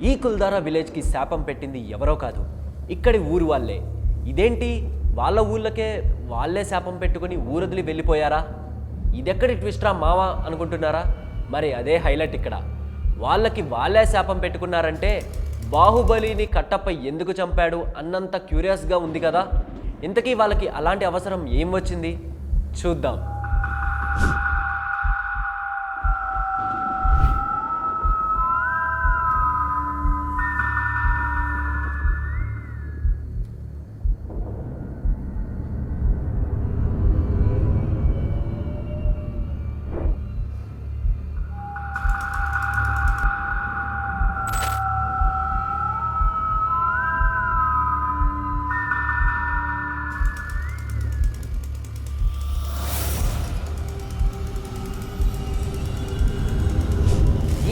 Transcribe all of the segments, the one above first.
ఈ కుల్దారా విలేజ్కి శాపం పెట్టింది ఎవరో కాదు, ఇక్కడి ఊరు వాళ్ళే. ఇదేంటి, వాళ్ళ ఊళ్ళకే వాళ్ళే శాపం పెట్టుకుని ఊరొదిలి వెళ్ళిపోయారా? ఇదెక్కడి ట్విస్ట్రా మావా అనుకుంటున్నారా? మరి అదే హైలైట్ ఇక్కడ. వాళ్ళకి వాళ్ళే శాపం పెట్టుకున్నారంటే బాహుబలిని కట్టప్ప ఎందుకు చంపాడు అన్నంత క్యూరియస్గా ఉంది కదా. ఇంతకీ వాళ్ళకి అలాంటి అవసరం ఏం వచ్చింది చూద్దాం.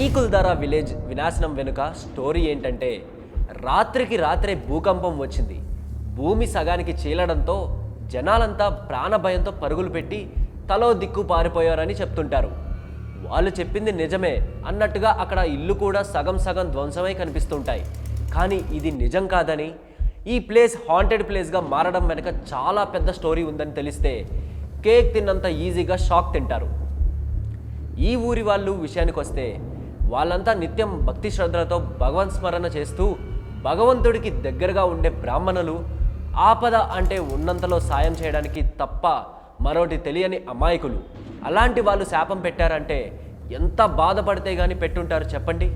ఈ కుల్దారా విలేజ్ వినాశనం వెనుక స్టోరీ ఏంటంటే, రాత్రికి రాత్రే భూకంపం వచ్చింది. భూమి సగానికి చీలడంతో జనాలంతా ప్రాణభయంతో పరుగులు పెట్టి తలో దిక్కు పారిపోయారని చెప్తుంటారు. వాళ్ళు చెప్పింది నిజమే అన్నట్టుగా అక్కడ ఇల్లు కూడా సగం సగం ధ్వంసమై కనిపిస్తుంటాయి. కానీ ఇది నిజం కాదని, ఈ ప్లేస్ హాంటెడ్ ప్లేస్గా మారడం వెనుక చాలా పెద్ద స్టోరీ ఉందని తెలిస్తే కేక్ తిన్నంత ఈజీగా షాక్ తింటారు. ఈ ఊరి వాళ్ళు విషయానికి వస్తే, వాళ్ళంతా నిత్యం భక్తి శ్రద్ధలతో భగవన్ స్మరణ చేస్తూ భగవంతుడికి దగ్గరగా ఉండే బ్రాహ్మణులు. ఆపద అంటే ఉన్నంతలో సాయం చేయడానికి తప్ప మరోటి తెలియని అమాయకులు. అలాంటి వాళ్ళు శాపం పెట్టారంటే ఎంత బాధపడితే కానీ పెట్టుంటారు చెప్పండి.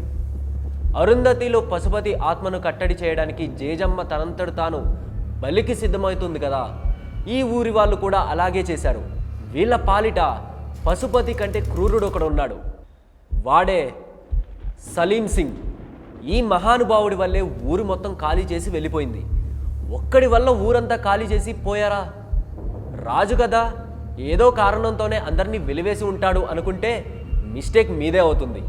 అరుంధతిలో పశుపతి ఆత్మను కట్టడి చేయడానికి జేజమ్మ తనంతడు తాను బలికి సిద్ధమవుతుంది కదా, ఈ ఊరి వాళ్ళు కూడా అలాగే చేశారు. వీళ్ళ పాలిట పశుపతి కంటే క్రూరుడు ఒకడు ఉన్నాడు. వాడే సలీం సింగ్. ఈ మహానుభావుడి వల్లే ఊరు మొత్తం ఖాళీ చేసి వెళ్ళిపోయింది. ఒక్కడి వల్ల ఊరంతా ఖాళీ చేసి పోయారా? రాజు కదా, ఏదో కారణంతోనే అందరినీ వెలివేసి ఉంటాడు అనుకుంటే మిస్టేక్ మీదే అవుతుంది.